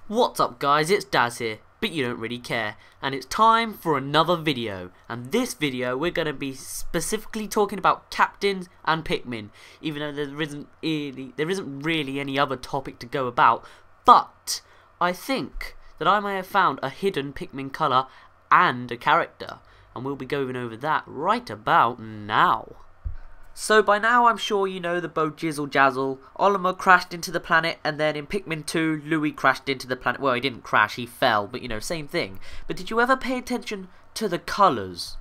What's up guys, it's Daz here, but you don't really care, and it's time for another video. And this video we're going to be specifically talking about captains and Pikmin, even though there isn't really any other topic to go about. But I think that I may have found a hidden Pikmin colour and a character, and we'll be going over that right about now. So by now I'm sure you know the boat Jizzle Jazzle. Olimar crashed into the planet, and then in Pikmin 2 Louis crashed into the planet. Well, he didn't crash, he fell, but you know, same thing. But did you ever pay attention to the colours?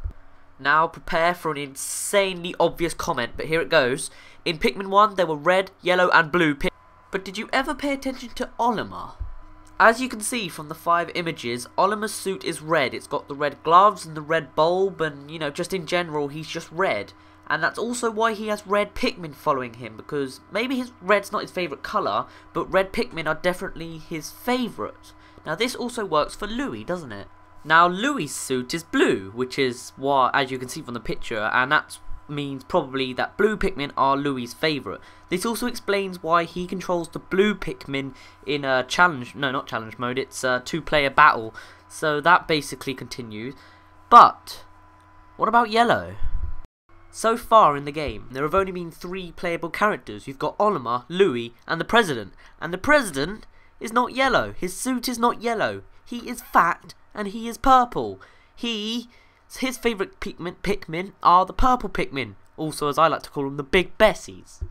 Now prepare for an insanely obvious comment, but here it goes. In Pikmin 1 there were red, yellow and blue Pikmin. But did you ever pay attention to Olimar? As you can see from the 5 images, Olimar's suit is red. It's got the red gloves and the red bulb, and you know, just in general he's just red. And that's also why he has red Pikmin following him, because maybe red's not his favourite colour, but red Pikmin are definitely his favourite. Now this also works for Louis, doesn't it? Now Louis' suit is blue, which is what, as you can see from the picture, and that means probably that blue Pikmin are Louis' favourite. This also explains why he controls the blue Pikmin in a not challenge mode, it's a 2-player battle. So that basically continues. But what about yellow? So far in the game, there have only been 3 playable characters. You've got Olimar, Louis, and the President. And the President is not yellow. His suit is not yellow. He is fat, and he is purple. His favourite Pikmin are the purple Pikmin. Also, as I like to call them, the Big Bessies.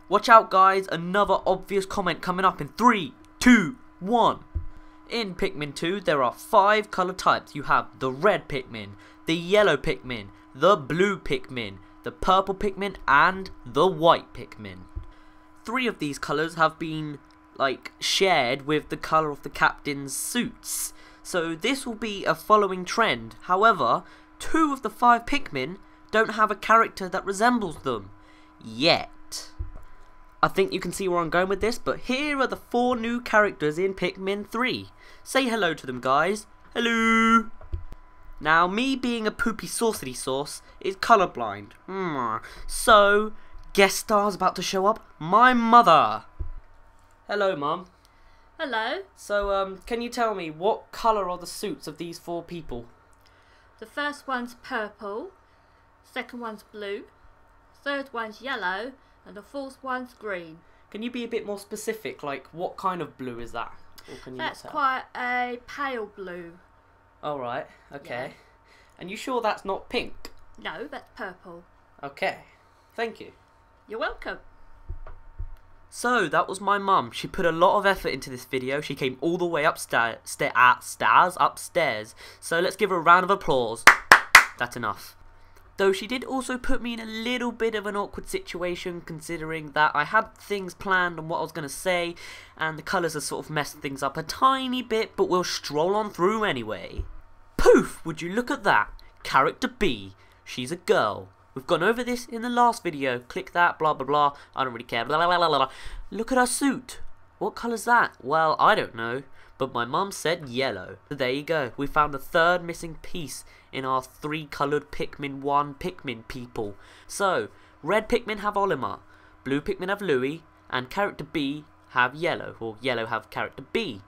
Watch out, guys. Another obvious comment coming up in 3, 2, 1. In Pikmin 2, there are 5 colour types. You have the red Pikmin, the yellow Pikmin, the blue Pikmin, the purple Pikmin, and the white Pikmin. 3 of these colours have been shared with the colour of the captain's suits. So this will be a following trend. However, 2 of the 5 Pikmin don't have a character that resembles them. Yet. I think you can see where I'm going with this, but here are the 4 new characters in Pikmin 3. Say hello to them, guys. Hello! Now, me being a poopy saucity sauce is colourblind. So, guest stars about to show up? My mother! Hello, Mum. Hello. So, can you tell me what colour are the suits of these 4 people? The first one's purple, second one's blue, third one's yellow, and the fourth one's green. Can you be a bit more specific? Like, what kind of blue is that? Or can you That's quite a pale blue. Alright, okay. Yeah. And you sure that's not pink? No, that's purple. Okay, thank you. You're welcome. So, that was my mum. She put a lot of effort into this video. She came all the way upstairs. So let's give her a round of applause. That's enough. Though she did also put me in a little bit of an awkward situation, considering that I had things planned on what I was going to say, and the colours have sort of messed things up a tiny bit, but we'll stroll on through anyway. Poof! Would you look at that? Character B. She's a girl. We've gone over this in the last video. Click that, blah blah blah. I don't really care. Blah, blah, blah, blah, blah. Look at her suit. What colour's that? Well, I don't know. But my mum said yellow. So there you go. We found the 3rd missing piece in our 3-coloured Pikmin 1 Pikmin people. So, red Pikmin have Olimar, blue Pikmin have Louis, and character B have yellow, or yellow have character B.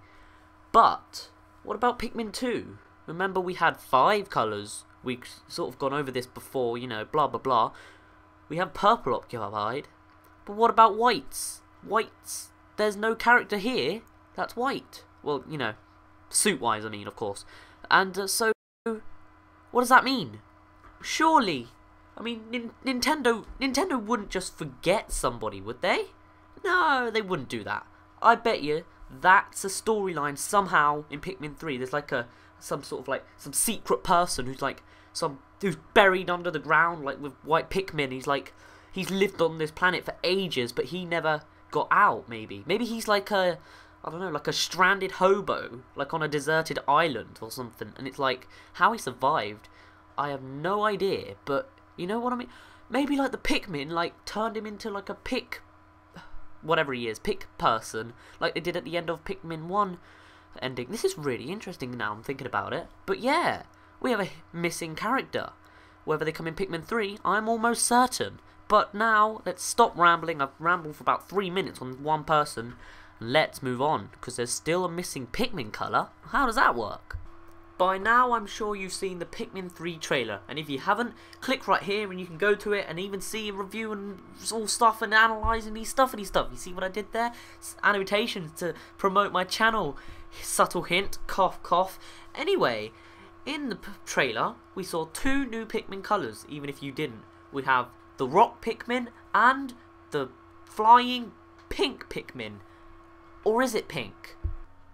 But, what about Pikmin 2? Remember we had 5 colours. We've sort of gone over this before, you know, blah blah blah. We have purple occupied. But what about whites? Whites, there's no character here that's white. Well, you know, suit-wise, I mean, of course. And so, what does that mean? Surely, I mean, Nintendo wouldn't just forget somebody, would they? No, they wouldn't do that. I bet you that's a storyline somehow in Pikmin 3. There's like some secret person who's buried under the ground, like with white Pikmin. He's lived on this planet for ages, but he never got out. Maybe he's like a, I don't know, like a stranded hobo, like on a deserted island or something, and it's like, how he survived, I have no idea, but you know what I mean? Maybe like the Pikmin, turned him into like a whatever he is, pick person, like they did at the end of Pikmin 1 ending. This is really interesting now I'm thinking about it, but yeah, we have a missing character. Whether they come in Pikmin 3, I'm almost certain. But now, let's stop rambling. I've rambled for about 3 minutes on one person, Let's move on, because there's still a missing Pikmin colour. How does that work? By now I'm sure you've seen the Pikmin 3 trailer, and if you haven't, click right here and you can go to it and even see a review and all stuff and analysing these stuff. You see what I did there? It's annotations to promote my channel. Subtle hint, cough cough. Anyway, in the trailer we saw 2 new Pikmin colours, even if you didn't. We have the rock Pikmin and the flying pink Pikmin. Or is it pink?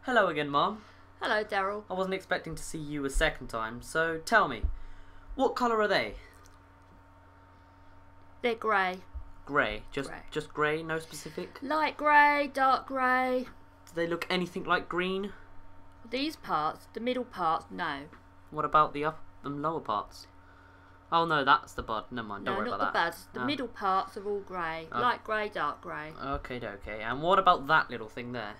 Hello again, Mum. Hello, Daryl. I wasn't expecting to see you a second time, so tell me, what colour are they? They're grey. Grey. Just grey, no specific? Light grey, dark grey. Do they look anything like green? These parts, the middle parts, no. What about the upper and lower parts? Oh no, that's the bud. Never mind, don't worry about that. No, not the buds. The middle parts are all grey. Oh. Light grey, dark grey. Okay. And what about that little thing there?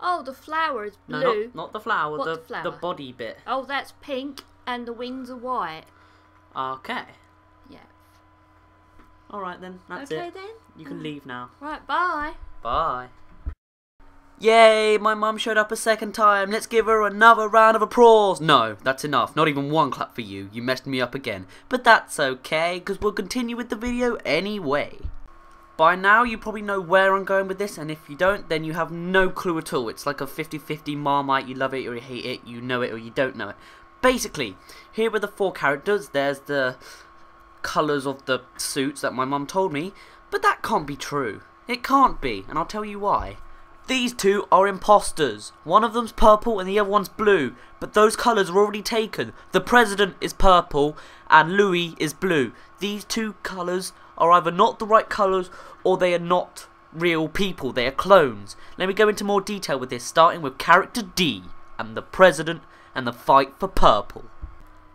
Oh, the flower is blue. No, not the flower. What, the flower? The body bit. Oh, that's pink, and the wings are white. Okay. Yeah. Alright then, that's okay it. then. You can leave now. Right, bye. Bye. Yay, my mum showed up a second time. Let's give her another round of applause. No, that's enough. Not even one clap for you. You messed me up again. But that's okay, because we'll continue with the video anyway. By now, you probably know where I'm going with this, and if you don't, then you have no clue at all. It's like a 50-50 Marmite. You love it or you hate it. You know it or you don't know it. Basically, here are the 4 characters. There's the colours of the suits that my mum told me. But that can't be true. It can't be, and I'll tell you why. These 2 are imposters. One of them's purple and the other one's blue. But those colours are already taken. The president is purple and Louis is blue. These 2 colours are either not the right colours or they are not real people. They are clones. Let me go into more detail with this, starting with character D and the president and the fight for purple.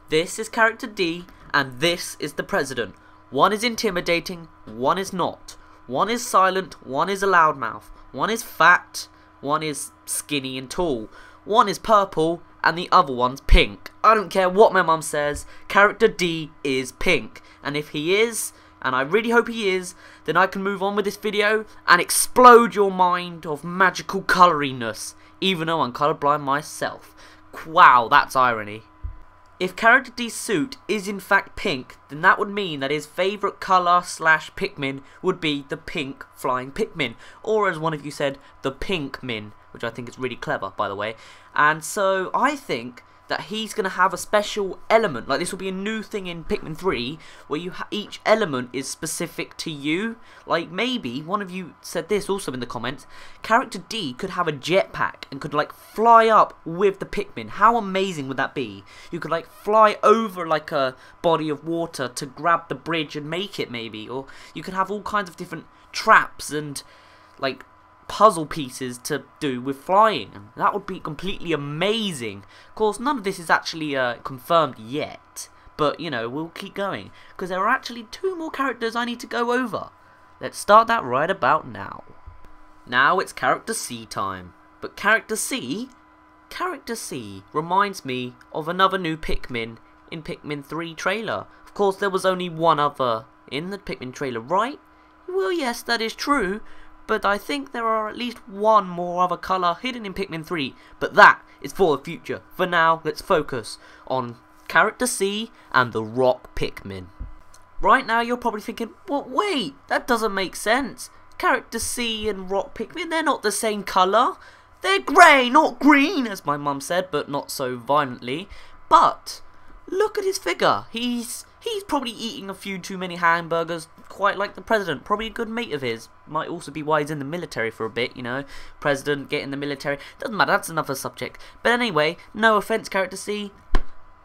This is character D and this is the president. One is intimidating, one is not. One is silent, one is a loudmouth. One is fat, one is skinny and tall. One is purple, and the other one's pink. I don't care what my mum says, character D is pink. And if he is, and I really hope he is, then I can move on with this video and explode your mind of magical colouriness, even though I'm colourblind myself. Wow, that's irony. If character D's suit is in fact pink, then that would mean that his favourite colour / Pikmin would be the pink flying Pikmin. Or as one of you said, the Pinkmin, which I think is really clever, by the way. And so I think that he's going to have a special element, like this will be a new thing in Pikmin 3, where each element is specific to you. Like maybe, one of you said this also in the comments, character D could have a jetpack and could like fly up with the Pikmin. How amazing would that be? You could like fly over like a body of water to grab the bridge and make it maybe, or you could have all kinds of different traps and like puzzle pieces to do with flying, and that would be completely amazing. Of course, none of this is actually confirmed yet, but you know, we'll keep going because there are actually 2 more characters I need to go over. Let's start that right about now. Now it's character C time, but character C reminds me of another new Pikmin in Pikmin 3 trailer. Of course, there was only one other in the Pikmin trailer, right? Well, yes, that is true. But I think there are at least one more other colour hidden in Pikmin 3, but that is for the future. For now, let's focus on character C and the rock Pikmin. Right now you're probably thinking, well, wait, that doesn't make sense. Character C and rock Pikmin, they're not the same colour. They're grey, not green, as my mum said, but not so violently. But look at his figure. He's probably eating a few too many hamburgers, quite like the president. Probably a good mate of his. Might also be why he's in the military for a bit, you know. President, get in the military. Doesn't matter, that's another subject. But anyway, no offence, character C,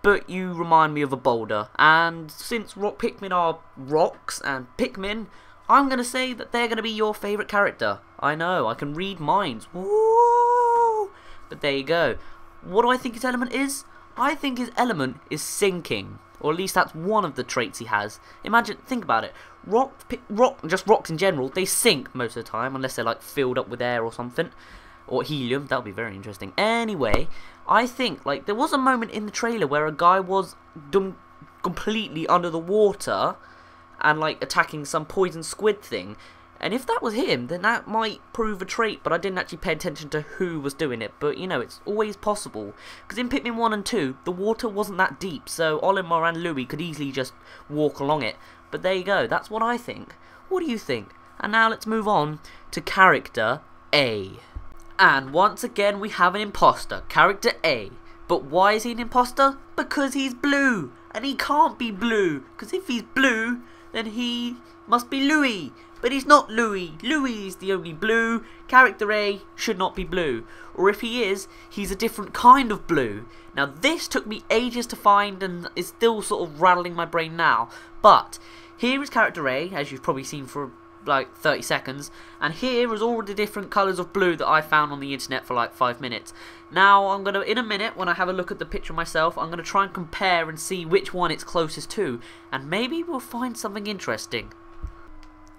but you remind me of a boulder. And since rock Pikmin are rocks and Pikmin, I'm going to say that they're going to be your favourite character. I know, I can read minds. Woo! But there you go. What do I think his element is? I think his element is sinking. Or at least that's one of the traits he has. Imagine, think about it. Just rocks in general, they sink most of the time, unless they're like filled up with air or something. Or helium, that would be very interesting. Anyway, I think, like, there was a moment in the trailer where a guy was completely under the water and, like, attacking some poison squid thing. And if that was him, then that might prove a trait, but I didn't actually pay attention to who was doing it. But, you know, it's always possible. Because in Pikmin 1 and 2, the water wasn't that deep, so Olimar and Louie could easily just walk along it. But there you go, that's what I think. What do you think? And now let's move on to character A. And once again, we have an imposter, character A. But why is he an imposter? Because he's blue. And he can't be blue. Because if he's blue, then he must be Louie. But he's not Louie. Louie is the only blue. Character A should not be blue. Or if he is, he's a different kind of blue. Now this took me ages to find and is still sort of rattling my brain now. But here is character A, as you've probably seen for like 30 seconds. And here is all the different colours of blue that I found on the internet for like 5 minutes. Now I'm going to, in a minute, when I have a look at the picture myself, I'm going to try and compare and see which one it's closest to. And maybe we'll find something interesting.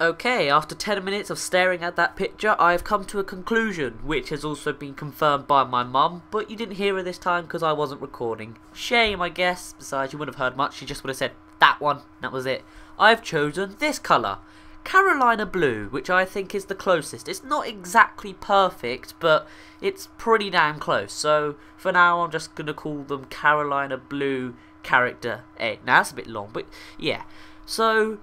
Okay, after 10 minutes of staring at that picture, I have come to a conclusion, which has also been confirmed by my mum, but you didn't hear her this time because I wasn't recording. Shame, I guess. Besides, you wouldn't have heard much, she just would have said, that one, that was it. I've chosen this colour, Carolina Blue, which I think is the closest. It's not exactly perfect, but it's pretty damn close. So, for now, I'm just going to call them Carolina Blue Character A. Now, that's a bit long, but yeah. So,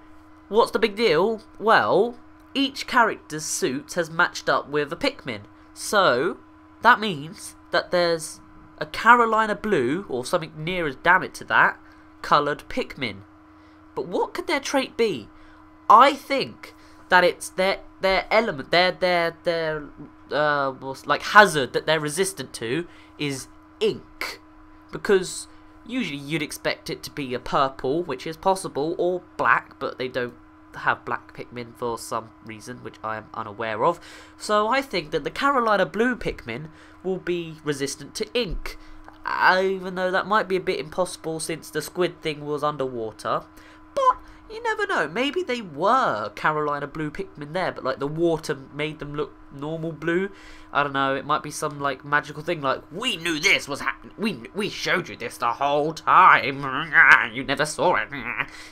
what's the big deal? Well, each character's suit has matched up with a Pikmin. So, that means that there's a Carolina Blue, or something near as damn it to that, coloured Pikmin. But what could their trait be? I think that it's their element, their like hazard that they're resistant to is ink. Because usually you'd expect it to be a purple, which is possible, or black, but they don't have black Pikmin for some reason, which I am unaware of. So I think that the Carolina Blue Pikmin will be resistant to ink. Even though that might be a bit impossible since the squid thing was underwater. But you never know, maybe they were Carolina Blue Pikmin there, but like the water made them look normal blue. I don't know, it might be some like magical thing like, we knew this was happening, we showed you this the whole time, you never saw it.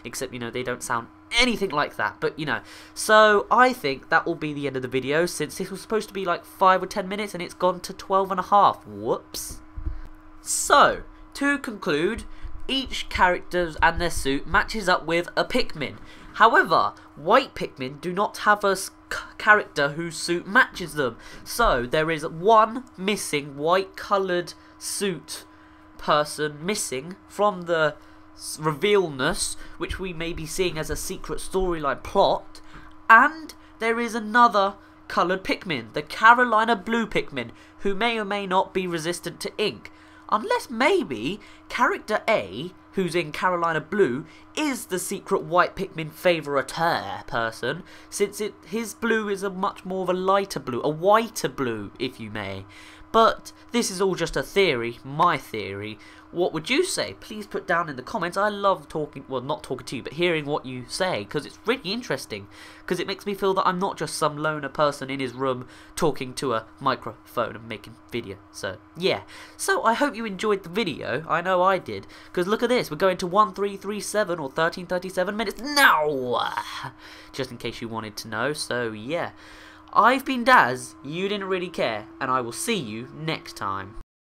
Except, you know, they don't sound anything like that, but you know. So I think that will be the end of the video, since this was supposed to be like 5 or 10 minutes and it's gone to 12.5. Whoops. So, to conclude, each character and their suit matches up with a Pikmin. However, white Pikmin do not have a character whose suit matches them. So, there is one missing white coloured suit person missing from the revealness, which we may be seeing as a secret storyline plot. And there is another coloured Pikmin, the Carolina Blue Pikmin, who may or may not be resistant to ink. Unless maybe character A, who's in Carolina Blue, is the secret white Pikmin favouriter person, since his blue is a much more of a lighter blue, a whiter blue, if you may. But this is all just a theory, my theory. What would you say? Please put down in the comments. I love talking, well, not talking to you, but hearing what you say, because it's really interesting. Because it makes me feel that I'm not just some loner person in his room talking to a microphone and making video. So, yeah. So, I hope you enjoyed the video. I know I did. Because look at this. We're going to 1337 or 1337 minutes now. Just in case you wanted to know. So, yeah. I've been Daz. You didn't really care. And I will see you next time.